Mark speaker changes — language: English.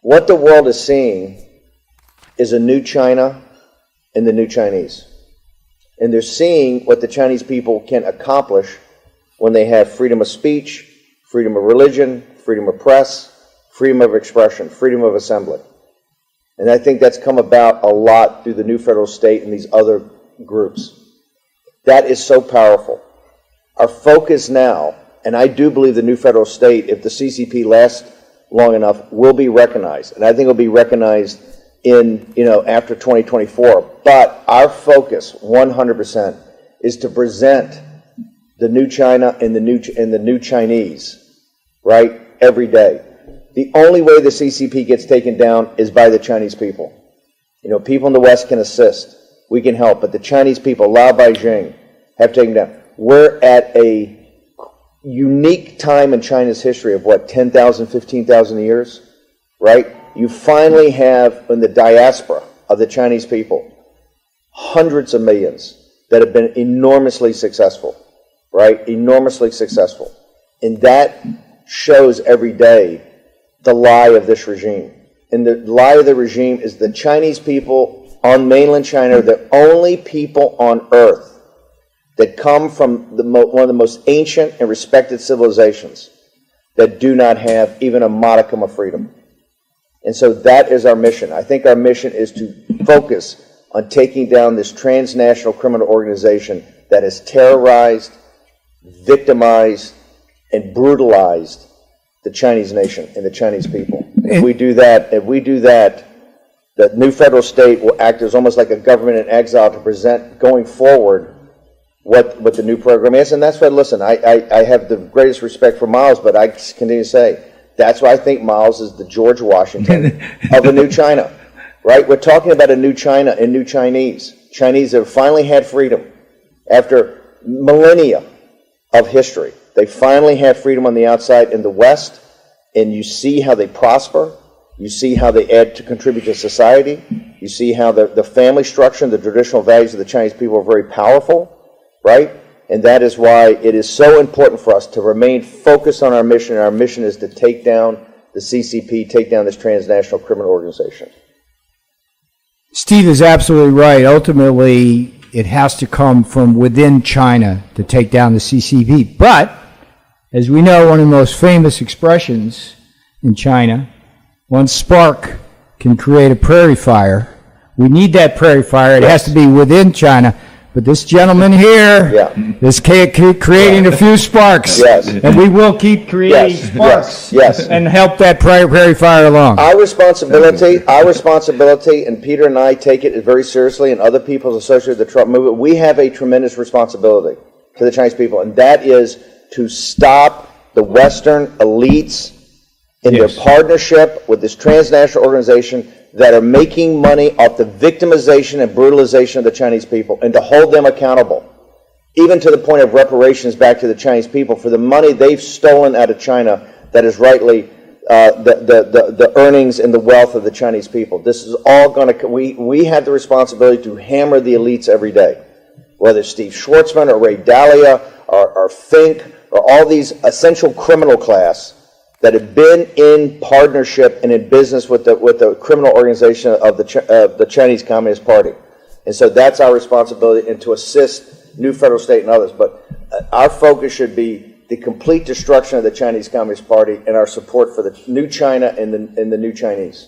Speaker 1: What the world is seeing is a new China and the new Chinese. And they're seeing what the Chinese people can accomplish when they have freedom of speech, freedom of religion, freedom of press, freedom of expression, freedom of assembly. And I think that's come about a lot through the new federal state and these other groups. That is so powerful. Our focus now, and I do believe the new federal state, if the CCP lasts long enough, will be recognized. And I think it'll be recognized in, after 2024. But our focus, 100%, is to present the new China and the new Chinese, right, every day. The only way the CCP gets taken down is by the Chinese people. People in the West can assist. We can help. But the Chinese people, Lao Beijing, have taken down. We're at a unique time in China's history of, 10,000, 15,000 years, right? You finally have, in the diaspora of the Chinese people, hundreds of millions that have been enormously successful, right? Enormously successful. And that shows every day the lie of this regime. And the lie of the regime is the Chinese people on mainland China are the only people on earth that come from one of the most ancient and respected civilizations that do not have even a modicum of freedom. And so that is our mission. I think our mission is to focus on taking down this transnational criminal organization that has terrorized, victimized, and brutalized the Chinese nation and the Chinese people. If we do that, the new federal state will act as almost like a government in exile to present going forward what the new program is. And that's why, listen, I have the greatest respect for Miles, but I continue to say, that's why I think Miles is the George Washington of a new China, right? We're talking about a new China and new Chinese. Chinese have finally had freedom after millennia of history. They finally have freedom on the outside in the West, and you see how they prosper. You see how they contribute to society. You see how the family structure and the traditional values of the Chinese people are very powerful, right? And that is why it is so important for us to remain focused on our mission. And our mission is to take down the CCP, take down this transnational criminal organization.
Speaker 2: Steve is absolutely right. Ultimately, it has to come from within China to take down the CCP. But, as we know, one of the most famous expressions in China, one spark can create a prairie fire. We need that prairie fire. It has to be within China. But this gentleman here is creating a few sparks.
Speaker 1: Yes.
Speaker 2: And we will keep creating sparks.
Speaker 1: Yes.
Speaker 2: And help that prairie fire along.
Speaker 1: Our responsibility, and Peter and I take it very seriously, and other people associated with the Trump movement, we have a tremendous responsibility to the Chinese people, and that is to stop the Western elites in their partnership with this transnational organization that are making money off the victimization and brutalization of the Chinese people, and to hold them accountable, even to the point of reparations back to the Chinese people for the money they've stolen out of China that is rightly the earnings and the wealth of the Chinese people. This is all going to, we have the responsibility to hammer the elites every day, whether it's Steve Schwarzman or Ray Dalio or Fink or all these essential criminal class that have been in partnership and in business with the criminal organization of the Chinese Communist Party. And so that's our responsibility, and to assist new federal state and others. But our focus should be the complete destruction of the Chinese Communist Party and our support for the new China and the new Chinese.